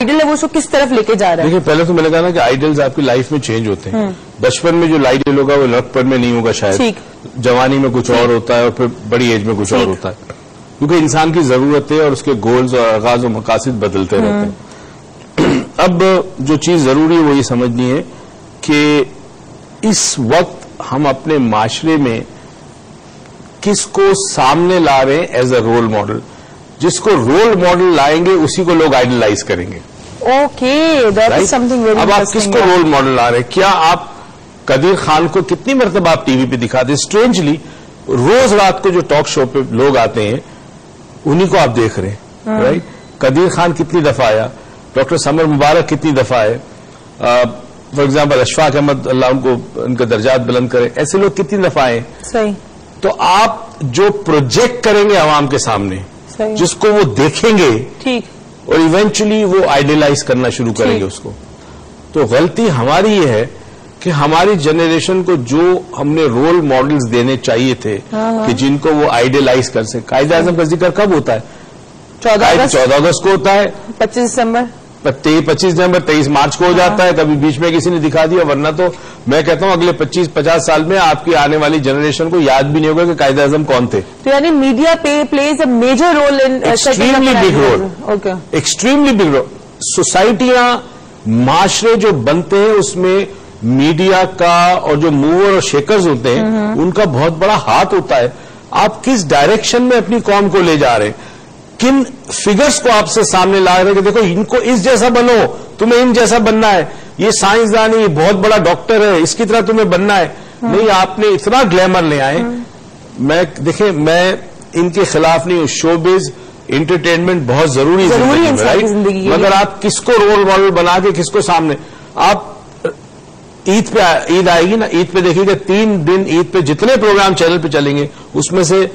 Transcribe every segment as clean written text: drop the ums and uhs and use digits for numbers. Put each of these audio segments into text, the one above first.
Ideal है वो उसको किस तरफ लेके जा रहा है? देखिए, पहले तो मैंने कहा ना कि आइडियल्स आपकी लाइफ में चेंज होते हैं। बचपन में जो आइडियल होगा वो लड़कपन में नहीं होगा, शायद जवानी में कुछ और होता है और फिर बड़ी एज में कुछ और होता है, क्योंकि इंसान की जरूरतें और उसके गोल्स और आगाज और मकासद बदलते रहते हैं। अब जो चीज जरूरी है वो ये समझनी है कि इस वक्त हम अपने माशरे में किसको सामने ला रहे हैं एज अ रोल मॉडल। जिसको रोल मॉडल लाएंगे उसी को लोग आइडलाइज करेंगे। Okay, that is something very अब आप किसको रोल मॉडल ला रहे हैं? क्या आप कदीर खान को कितनी मरतबा आप टीवी पे दिखाते हैं? स्ट्रेंजली रोज रात को जो टॉक शो पे लोग आते हैं उन्हीं को आप देख रहे हैं, राइट? कदीर खान कितनी दफा आया, डॉक्टर समर मुबारक कितनी दफा आए, फॉर एग्जाम्पल अशफाक अहमद, अल्लाह उनको उनका दर्जात बुलंद करे, ऐसे लोग कितनी दफा आए। सही। तो आप जो प्रोजेक्ट करेंगे आवाम के सामने, जिसको वो देखेंगे, ठीक, और इवेंचुअली वो आइडियलाइज करना शुरू करेंगे उसको। तो गलती हमारी ये है कि हमारी जनरेशन को जो हमने रोल मॉडल्स देने चाहिए थे कि जिनको वो आइडियलाइज कर सके। कायदे आजम का जिक्र कब होता है? 14 अगस्त को होता है, 25 दिसंबर, 25 दिसंबर, 23 मार्च को हो जाता है। कभी बीच में किसी ने दिखा दिया, वरना तो मैं कहता हूं अगले 25-50 साल में आपकी आने वाली जनरेशन को याद भी नहीं होगा कि कायदे आजम कौन थे। तो यानी media plays a major role in extremely big role. Okay, extremely big role. सोसाइटियां, माशरे जो बनते हैं उसमें मीडिया का और जो मूवर और शेकर्स होते हैं उनका बहुत बड़ा हाथ होता है। आप किस डायरेक्शन में अपनी कौम को ले जा रहे हैं, किन फिगर्स को आपसे सामने ला रहे हैं कि देखो इनको इस जैसा बनो, तुम्हें इन जैसा बनना है, ये साइंसदान है, ये बहुत बड़ा डॉक्टर है, इसकी तरह तुम्हें बनना है। नहीं, आपने इतना ग्लैमर ले आए। मैं इनके खिलाफ नहीं हूं, शोबिज एंटरटेनमेंट बहुत जरूरी है, राइट? मगर आप किसको रोल मॉडल बना के किसको सामने, आप ईद आएगी ना, ईद पे देखिएगा 3 दिन ईद पे जितने प्रोग्राम चैनल पे चलेंगे उसमें से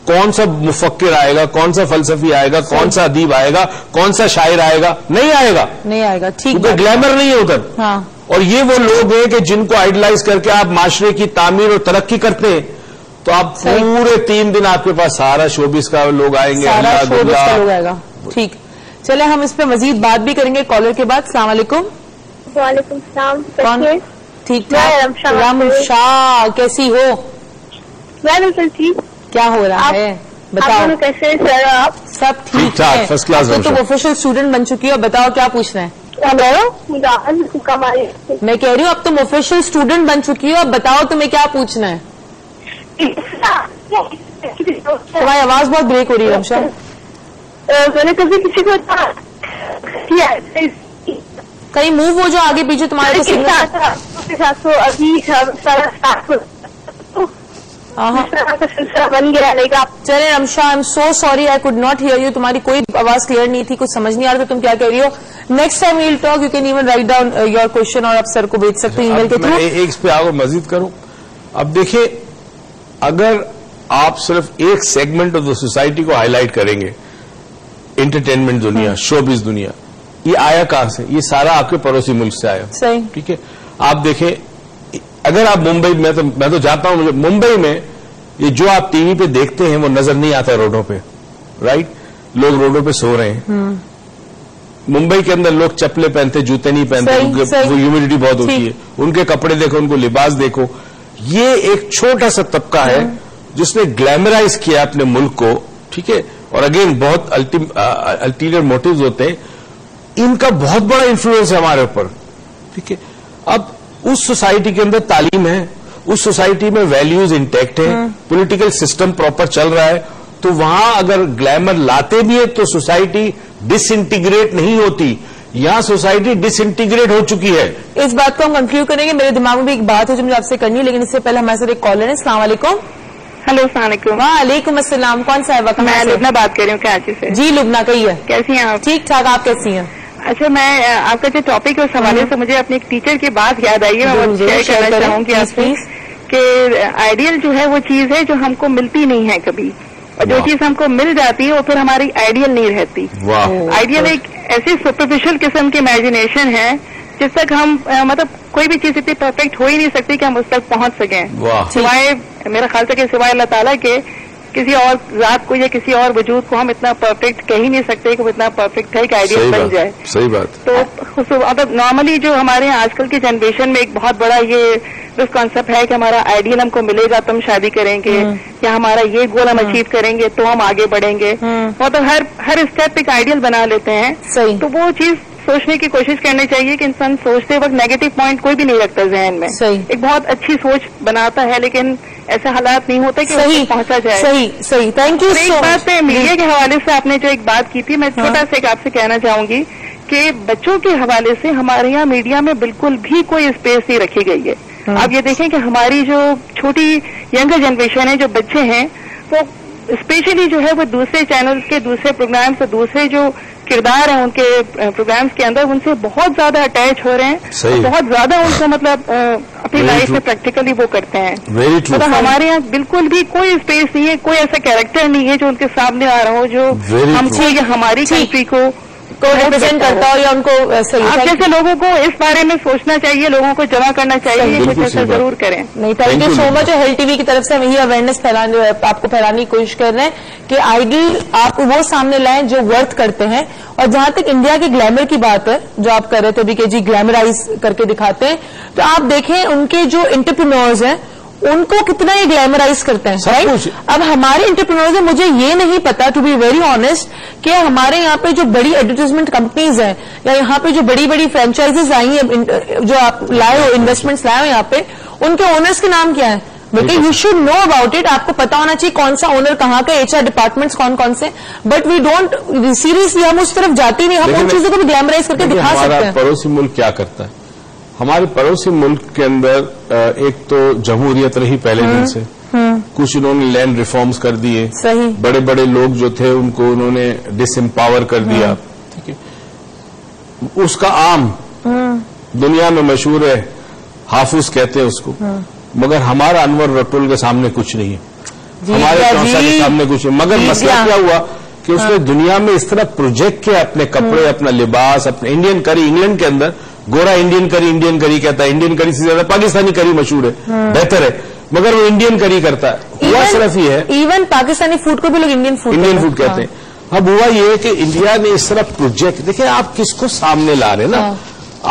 कौन सा मुफक्किर आएगा, कौन सा फलसफी आएगा, कौन सा अदीब आएगा, कौन सा शायर आएगा? नहीं आएगा, ठीक, क्योंकि ग्लैमर नहीं है उधर। हाँ। और ये वो लोग हैं कि जिनको आइडलाइज करके आप माशरे की तामीर और तरक्की करते हैं, तो आप पूरे 3 दिन आपके पास सारा शोबिस का लोग आएंगे, ठीक। चले हम इस पे मजीद बात भी करेंगे कॉलर के बाद। अस्सलाम वालेकुम। वालेकुम सलाम। कौन? ठीक ठाक। रमशा, कैसी हो? मैं बिल्कुल ठीक। क्या हो रहा है बताओ? कैसे सर आप? सब ठीक है, फर्स्ट क्लास। तो तुम ऑफिशियल स्टूडेंट बन चुकी हो, बताओ क्या पूछना है? मैं कह रही हूँ अब तुम ऑफिशियल स्टूडेंट बन चुकी हो, अब बताओ तुम्हें क्या पूछना है? तुम्हारी आवाज बहुत ब्रेक हो रही है रमशा। मैंने कभी किसी को कहीं मूव हो जो आगे पीछे तुम्हारे को अभी सिलसिला बन गया। चले Ramsha, I am so sorry, I could not here you. तुम्हारी कोई आवाज क्लियर नहीं थी, कुछ समझ नहीं आ रहा था तुम क्या कह रही हो। Next time we'll talk, you can even write down your question और आप सर को भेज सकते हो ईमेल के थ्रू। एक इस पे आगे मजीद करूं। अब देखिए, अगर आप सिर्फ एक सेगमेंट ऑफ द सोसाइटी को हाईलाइट करेंगे, एंटरटेनमेंट दुनिया, शोबिज दुनिया, ये आया कहां से? ये सारा आपके पड़ोसी मुल्क से आया। सही, ठीक है। आप देखें, अगर आप मुंबई में, तो मैं तो जाता हूं, मुझे मुंबई में ये जो आप टीवी पे देखते हैं वो नजर नहीं आता रोडों पे, राइट? लोग रोडों पे सो रहे हैं। मुंबई के अंदर लोग चप्पलें पहनते, जूते नहीं पहनते, वो ह्यूमिडिटी बहुत होती है। उनके कपड़े देखो, उनको लिबास देखो। ये एक छोटा सा तबका है जिसने ग्लैमराइज किया अपने मुल्क को, ठीक है। और अगेन बहुत अल्टीरियर मोटिव्स होते हैं, इनका बहुत बड़ा इन्फ्लुएंस है हमारे ऊपर, ठीक है। अब उस सोसाइटी के अंदर तालीम है, उस सोसाइटी में वैल्यूज इंटैक्ट है, पॉलिटिकल सिस्टम प्रॉपर चल रहा है, तो वहां अगर ग्लैमर लाते भी है तो सोसाइटी डिसइंटीग्रेट नहीं होती। यहां सोसाइटी डिसइंटीग्रेट हो चुकी है। इस बात को हम कंक्लूड करेंगे। मेरे दिमाग में भी एक बात है जो मुझे आपसे करनी है, लेकिन इससे पहले हमारे साथ एक कॉलर है। अस्सलाम वालेकुम। हेलो, अस्सलाम वालेकुम। वालेकुम अस्सलाम। कौन सा है वक्त? मैं लुबना बात कर रही हूँ कराची से। जी लुबना, कही है, कैसी हैं आप? ठीक ठाक, आप कैसी हैं? अच्छा, मैं आपका जो टॉपिक है उस हवाले से मुझे अपने एक टीचर की बात याद आई है, मैं शेयर करना चाहूंगी आपसे कि आइडियल जो है वो चीज है जो हमको मिलती नहीं है कभी, और जो चीज हमको मिल जाती है वो फिर हमारी आइडियल नहीं रहती। आइडियल एक ऐसी सुपरफिशियल किस्म की इमेजिनेशन है जिस तक हम मतलब कोई भी चीज इतनी परफेक्ट हो ही नहीं सकती कि हम उस तक पहुंच सकें, सिवाय मेरा ख्याल से कि सिवाय अल्लाह ताला के किसी और जात को या किसी और वजूद को हम इतना परफेक्ट कह ही नहीं सकते कि वो इतना परफेक्ट है कि आइडियल बन जाए। सही बात। तो मतलब नॉर्मली जो हमारे यहाँ आजकल की जनरेशन में एक बहुत बड़ा ये कॉन्सेप्ट है कि हमारा आइडियल हमको मिलेगा तो हम शादी करेंगे, या हमारा ये गोल हम अचीव करेंगे तो हम आगे बढ़ेंगे। मतलब हर स्टेप एक आइडियल बना लेते हैं। सही। तो वो चीज सोचने की कोशिश करनी चाहिए कि इंसान सोचते वक्त नेगेटिव पॉइंट कोई भी नहीं रखता जहन में। सही। एक बहुत अच्छी सोच बनाता है, लेकिन ऐसे हालात नहीं होते कि उसको पहुंचा जाए। सही। Thank you. एक बात पे मीडिया के हवाले से आपने जो एक बात की थी, मैं छोटा सा एक आपसे कहना चाहूंगी कि बच्चों के हवाले से हमारे यहाँ मीडिया में बिल्कुल भी कोई स्पेस नहीं रखी गई है। आप ये देखें कि हमारी जो छोटी यंगर जनरेशन है, जो बच्चे हैं, वो स्पेशली जो है वो दूसरे चैनल्स के दूसरे प्रोग्राम्स और दूसरे जो किरदार हैं उनके प्रोग्राम्स के अंदर उनसे बहुत ज्यादा अटैच हो रहे हैं, बहुत ज्यादा उनको मतलब अपनी लाइफ में प्रैक्टिकली वो करते हैं। मतलब हमारे यहाँ बिल्कुल भी कोई स्पेस नहीं है, कोई ऐसा कैरेक्टर नहीं है जो उनके सामने आ रहा हो जो हमको या हमारी कंट्री को रिप्रेजेंट करता हो या उनको सही। आप जैसे लोगों को इस बारे में सोचना चाहिए, लोगों को जमा करना चाहिए, कुछ ऐसा जरूर करें। नहीं, थैंक यू सो मच। और हेल्थ टीवी की तरफ से हम यही अवेयरनेस आपको फैलाने की कोशिश कर रहे हैं कि आइडियल आप वो सामने लाएं जो वर्थ करते हैं। और जहां तक इंडिया के ग्लैमर की बात है जो आप कर रहे थे अभी के जी, ग्लैमराइज करके दिखाते हैं, तो आप देखें उनके जो एंटरप्रेन्योर्स हैं उनको कितना ये ग्लैमराइज करते हैं, राइट। अब हमारे एंटरप्रेन्योर्स हैं, मुझे ये नहीं पता टू बी वेरी ऑनेस्ट कि हमारे यहाँ पे जो बड़ी एडवर्टाइजमेंट कंपनीज हैं या यहाँ पे जो बड़ी बड़ी फ्रेंचाइजीज आई हैं जो आप लाए हो, इन्वेस्टमेंट्स लाए हो यहाँ पे, उनके ओनर्स के नाम क्या है बेटे? You should know about it. आपको पता होना चाहिए कौन सा ओनर कहाँ का, HR डिपार्टमेंट्स कौन कौन से। बट वी डोंट सीरियसली, हम उस तरफ जाते नहीं। हम उन चीजों को भी ग्लैमराइज करके दिखा सकते हैं। पड़ोसी मुल्क क्या करता है? हमारे पड़ोसी मुल्क के अंदर एक तो जमहूरियत रही पहले दिन से, कुछ उन्होंने लैंड रिफॉर्म्स कर दिए, सही। बड़े बड़े लोग जो थे उनको उन्होंने डिसएम्पावर कर दिया, ठीक है। उसका आम दुनिया में मशहूर है, हाफिज कहते हैं उसको, मगर हमारा अनवर रटुल के सामने कुछ नहीं है, हमारे चौसा के सामने कुछ नहीं। मगर मसला क्या हुआ कि उसने दुनिया में इस तरह प्रोजेक्ट किया अपने कपड़े, अपना लिबास, अपने इंडियन करी, इंग्लैंड के अंदर गोरा इंडियन करी कहता है, इंडियन करी से ज्यादा पाकिस्तानी करी मशहूर है, बेहतर है, मगर वो इंडियन करी करता है। हुआ सिर्फ ये है, इवन पाकिस्तानी फूड को भी लोग इंडियन फूड कहते हैं। अब हुआ ये कि इंडिया ने इस तरह प्रोजेक्ट, देखिए आप किसको सामने ला रहे हैं ना,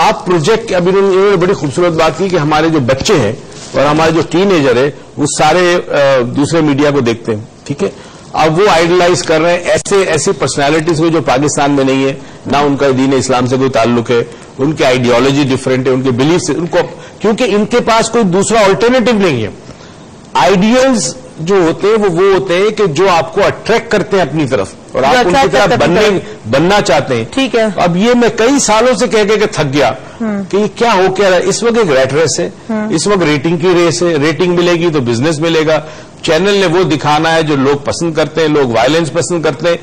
आप प्रोजेक्ट। अभी इन्होंने बड़ी खूबसूरत बात की कि हमारे जो बच्चे हैं और हमारे जो टीनेजर है वो सारे दूसरे मीडिया को देखते हैं, ठीक है। अब वो आइडलाइज कर रहे हैं ऐसी पर्सनैलिटीज को जो पाकिस्तान में नहीं है, ना उनका दीन इस्लाम से कोई ताल्लुक है, उनकी आइडियोलॉजी डिफरेंट है, उनके बिलीफ से उनको, क्योंकि इनके पास कोई दूसरा ऑल्टरनेटिव नहीं है। आइडियल्स जो होते हैं वो होते हैं कि जो आपको अट्रैक्ट करते हैं अपनी तरफ और आप उनकी तरफ बनना चाहते हैं, ठीक है। अब ये मैं कई सालों से कह के थक गया कि क्या हो क्या रहा है। इस वक्त एक रैट रेस है, इस वक्त रेटिंग की रेस है, रेटिंग मिलेगी तो बिजनेस मिलेगा। चैनल ने वो दिखाना है जो लोग पसंद करते हैं, लोग वायलेंस पसंद करते हैं,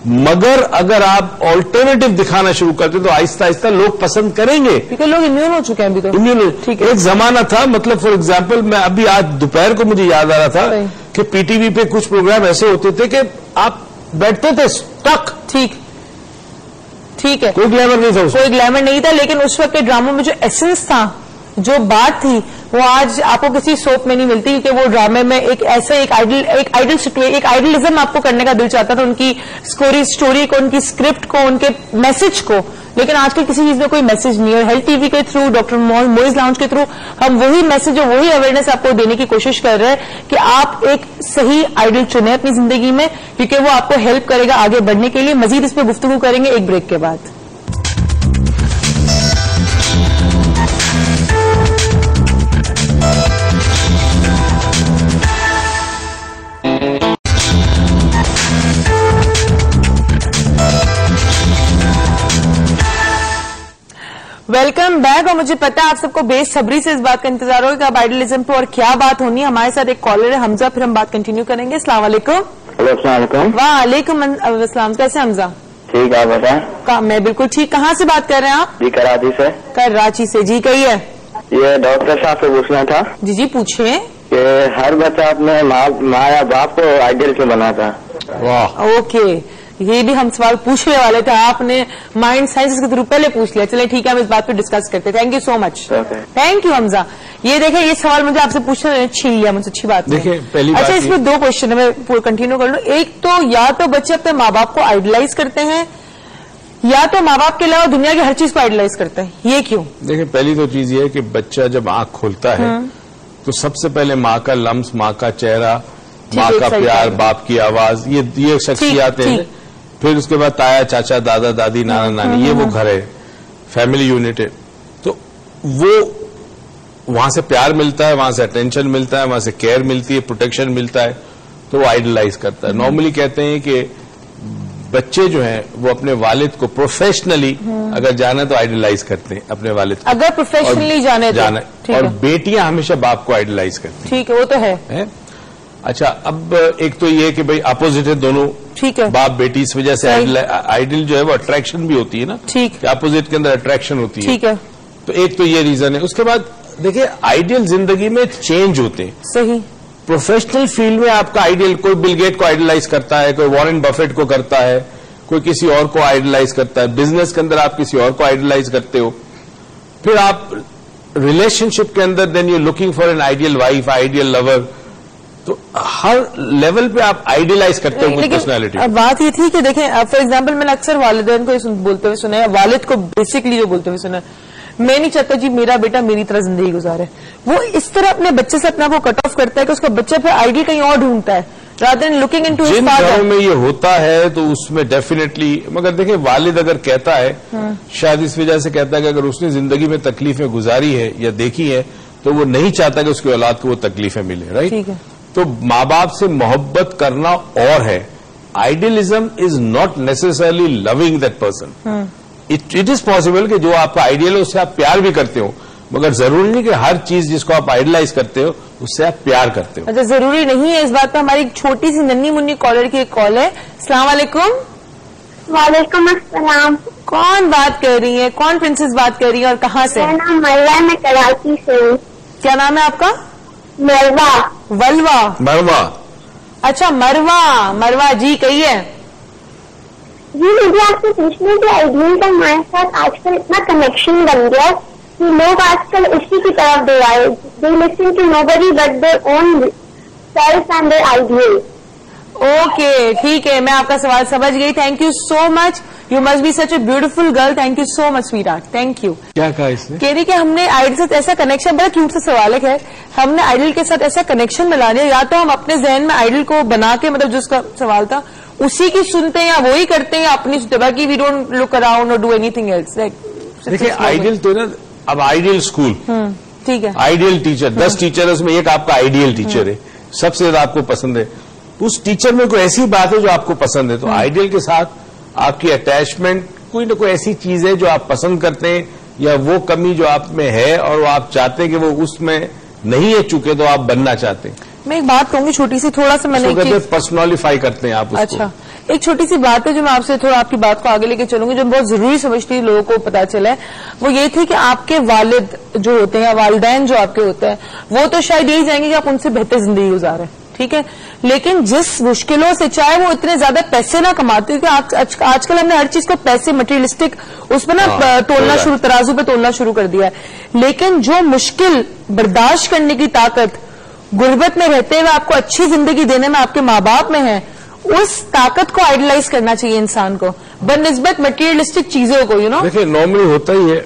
मगर अगर आप ऑल्टरनेटिव दिखाना शुरू करते तो आहिस्ता आहिस्ता लोग पसंद करेंगे, क्योंकि लोग इम्यून हो चुके हैं अभी तो। इम्यून, ठीक है। एक जमाना था, मतलब फॉर एग्जाम्पल मैं अभी आज दोपहर को मुझे याद आ रहा था कि पीटीवी पे कुछ प्रोग्राम ऐसे होते थे कि आप बैठते थे स्टक, ठीक है, कोई ग्लैमर नहीं था, कोई ग्लैमर नहीं था, लेकिन उस वक्त के ड्रामों में जो एसेंस था, जो बात थी, वो आज आपको किसी सोप में नहीं मिलती, क्योंकि वो ड्रामे में एक आइडलिज्म आपको करने का दिल चाहता था, उनकी स्टोरी को, उनकी स्क्रिप्ट को, उनके मैसेज को। लेकिन आजकल किसी चीज में कोई मैसेज नहीं है। और हेल्थ टीवी के थ्रू, डॉक्टर मोइज लाउंज के थ्रू हम वही मैसेज और वही अवेयरनेस आपको देने की कोशिश कर रहे हैं कि आप एक सही आइडल चुने अपनी जिंदगी में, क्योंकि वो आपको हेल्प करेगा आगे बढ़ने के लिए। मजीद इस पर गुफ्तगू करेंगे एक ब्रेक के बाद। Welcome back. और मुझे पता है आप सबको बेसब्री से इस बात का इंतजार होगा कि अब आइडलिज्म पे और क्या बात होनी है। हमारे साथ एक कॉलर है हमजा, फिर हम बात कंटिन्यू करेंगे। अस्सलाम वालेकुम। वालेकुम अस्सलाम। कैसे हमजा? ठीक, आप बताएं। मैं बिल्कुल ठीक। कहाँ से बात कर रहे हैं आप? जी कराची से। कराची से, जी कहिए। ये डॉक्टर साहब से पूछना था। जी पूछिए। कि हर बच्चा अपने माँ या बाप को आइडियल क्यों बनाता है? वाह, ओके। ये भी हम सवाल पूछने वाले थे, आपने माइंड साइंस के थ्रू पहले पूछ लिया। चलिए ठीक है, हम इस बात पे डिस्कस करते हैं। Thank you so much. Thank you Hamza. ये देखें, ये सवाल मुझे आपसे पूछने छीन लिया मुझसे, अच्छी बात देखिए पहली अच्छा, इसमें दो क्वेश्चन है, मैं कंटिन्यू कर लूं। एक तो या तो बच्चे अपने माँ बाप को आइडलाइज करते हैं, या तो माँ बाप के अलावा दुनिया की हर चीज को आइडलाइज करते हैं। ये क्यों? देखिए पहली तो चीज ये है कि बच्चा जब आंख खोलता है तो सबसे पहले माँ का लम्स, माँ का चेहरा, माँ का प्यार, बाप की आवाज, ये शख्सियात हैं। फिर उसके बाद ताया, चाचा, दादा, दादी, नाना, नानी, ये वो घर है, फैमिली यूनिट है। तो वो वहां से प्यार मिलता है, वहां से अटेंशन मिलता है, वहां से केयर मिलती है, प्रोटेक्शन मिलता है, तो वो आइडलाइज करता है। नॉर्मली कहते हैं कि बच्चे जो हैं वो अपने वालिद को प्रोफेशनली अगर जाना तो आइडलाइज करते हैं अपने वालिद को, अगर प्रोफेशनली जाना और बेटियां हमेशा बाप को आइडलाइज करती हैं। ठीक है, वो तो है। अच्छा, अब एक तो ये कि भाई अपोजिट है दोनों, ठीक है, बाप बेटी, इस वजह से आइडल जो है वो अट्रैक्शन भी होती है ना, ठीक, अपोजिट के अंदर अट्रैक्शन होती है, ठीक है। तो एक तो ये रीजन है। उसके बाद देखिए आइडियल जिंदगी में चेंज होते हैं। सही। प्रोफेशनल फील्ड में आपका आइडियल, कोई बिल गेट को आइडलाइज करता है, कोई वॉरेन बफेट को करता है, कोई किसी और को आइडलाइज करता है, बिजनेस के अंदर आप किसी और को आइडलाइज करते हो, फिर आप रिलेशनशिप के अंदर then you looking for an ideal wife, ideal lover, तो हर लेवल पे आप आइडियलाइज करते हो कुछ पर्सनैलिटी। अब बात ये थी कि देखें, फॉर एग्जाम्पल मैंने अक्सर वालिदैन को बोलते हुए सुना है, वालिद को बेसिकली जो बोलते हुए सुना है, मैं नहीं चाहता जी मेरा बेटा मेरी तरह जिंदगी गुजारे। वो इस तरह अपने बच्चे से अपने आप को कट ऑफ करता है कि उसका बच्चा फिर आइडियल कहीं और ढूंढता है, rather than looking into his father. जिन घरों में ये होता है तो उसमें डेफिनेटली, मगर देखिए वालिद अगर कहता है, शायद इस वजह से कहता है कि अगर उसने जिंदगी में तकलीफें गुजारी है या देखी है तो वो नहीं चाहता कि उसकी औलाद को वो तकलीफें मिले, राइट? ठीक है। तो माँ बाप से मोहब्बत करना और है, idealism is not necessarily loving that person. It is possible कि जो आपका आइडियल है उससे आप प्यार भी करते हो, मगर जरूरी नहीं कि हर चीज जिसको आप आइडलाइज करते हो उससे आप प्यार करते हो। अच्छा, जरूरी नहीं है। इस बात पर हमारी एक छोटी सी नन्ही मुन्नी कॉलर की एक कॉल है। अस्सलाम वालेकुम। वालेकुम अस्सलाम। कौन बात कर रही है? कौन प्रिंसेस बात कर रही है और कहाँ से? मेरा नाम मरवा है, मैं कराची से हूँ। क्या नाम है आपका? मरवा। वलवा। मरवा। अच्छा, मरवा। मरवा जी, कहिए। जी मुझे आपसे पूछना है कि आइडियल का हमारे साथ आजकल इतना कनेक्शन बन गया कि लोग आजकल उसी की तरफ दे रहे हैं। They listen to nobody but their own self and their ideal. Okay, ठीक है, मैं आपका सवाल समझ गई। Thank you so much. You must be such a beautiful girl. Thank you so much sweetheart. Thank you. क्या कहा इसने? कह रही कि हमने आइडल के साथ ऐसा कनेक्शन, बड़ा क्यूट सा सवाल है, खैर हमने आइडल के साथ ऐसा कनेक्शन बना लिया, या तो हम अपने जहन में आइडल को बना के, मतलब जो उसका सवाल था उसी की सुनते हैं या वही करते हैं या अपनी सुनते, बाकी वी डोंट लुक अराउंड और डू एनीथिंग एल्स। देखिए आइडियल तो ना, अब आइडियल स्कूल, ठीक है, आइडियल टीचर, 10 टीचर है उसमें एक आपका आइडियल टीचर है, सबसे ज्यादा आपको पसंद है, उस टीचर में कोई ऐसी बात है जो आपको पसंद है, तो आइडियल के साथ आपकी अटैचमेंट कोई ना कोई ऐसी चीज है जो आप पसंद करते हैं, या वो कमी जो आप में है और वो आप चाहते हैं कि वो उसमें नहीं है चुके, तो आप बनना चाहते हैं। मैं एक बात कहूंगी छोटी सी, थोड़ा सा मैंने पर्सनलिफाई करते हैं आप उसको। अच्छा, एक छोटी सी बात है जो मैं आपसे थोड़ा आपकी बात को आगे लेके चलूंगी, जो बहुत जरूरी समझती है, लोगों को पता चला है, वो ये थी कि आपके वालिद जो होते हैं, वालिदैन जो आपके होते हैं, वो तो शायद यही चाहेंगे कि आप उनसे बेहतर जिंदगी गुजारें, ठीक है, लेकिन जिस मुश्किलों से, चाहे वो इतने ज्यादा पैसे ना कमाते, क्योंकि आजकल हमने हर चीज को पैसे, मटेरियलिस्टिक उसमें ना तोलना शुरू, तराजू पे तोलना शुरू कर दिया है, लेकिन जो मुश्किल बर्दाश्त करने की ताकत गुर्बत में रहते हुए आपको अच्छी जिंदगी देने में आपके माँ बाप में है, उस ताकत को आइडलाइज करना चाहिए इंसान को बनस्बत मटेरियलिस्टिक चीजों को, यू नो। देखिए नॉर्मली होता ही है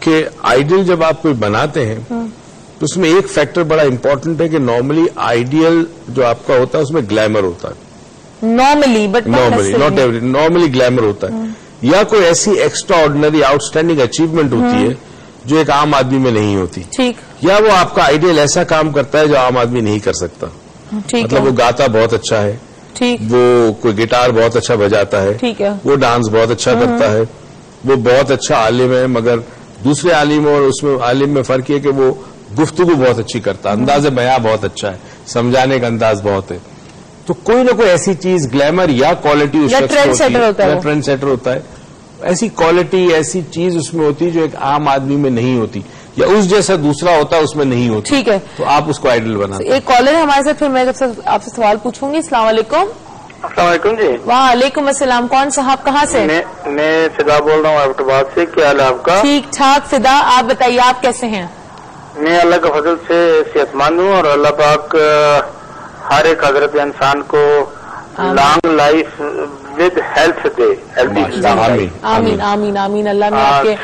कि आइडियल जब आप कोई बनाते हैं तो उसमें एक फैक्टर बड़ा इंपॉर्टेंट है कि नॉर्मली आइडियल जो आपका होता है उसमें ग्लैमर होता है, normally, but not every, normally glamour होता है, या कोई ऐसी एक्स्ट्रा ऑर्डिनरी आउटस्टैंडिंग अचीवमेंट होती है जो एक आम आदमी में नहीं होती, ठीक, या वो आपका आइडियल ऐसा काम करता है जो आम आदमी नहीं कर सकता, ठीक, मतलब वो गाता बहुत अच्छा है, ठीक, वो कोई गिटार बहुत अच्छा बजाता है, ठीक है, वो डांस बहुत अच्छा करता है, वो बहुत अच्छा आलिम है, मगर दूसरे आलिम और उसमें आलिम में फर्क है कि वो गुफ्तगू बहुत अच्छी करता है, अंदाज़े बयां बहुत अच्छा है, समझाने का अंदाज बहुत है, तो कोई ना कोई ऐसी चीज ग्लैमर या क्वालिटी उस शख्स ट्रेंड सेटर होता है, ऐसी क्वालिटी, ऐसी चीज उसमें होती है जो एक आम आदमी में नहीं होती, या उस जैसा दूसरा होता है उसमें नहीं होती, ठीक है, तो आप उसको आइडल बनाते हैं। एक कॉलर है हमारे साथ, फिर मैं आपसे सवाल पूछूंगी। अस्सलाम वालेकुम। अस्सलाम वालेकुम जी। वालेकुम अस्सलाम। कौन साहब, कहाँ से? मैं फिदा बोल रहा हूँ एबटाबाद से। क्या हाल है आपका? ठीक ठाक फिदा, आप बताइए आप कैसे हैं? मैं अल्लाह के फजल से सेहतमंद हूँ और अल्लाह पाक हर एक हजरत इंसान को लॉन्ग लाइफ विद हेल्थ दे। आमीन आमीन आमीन। अल्लाह में आपके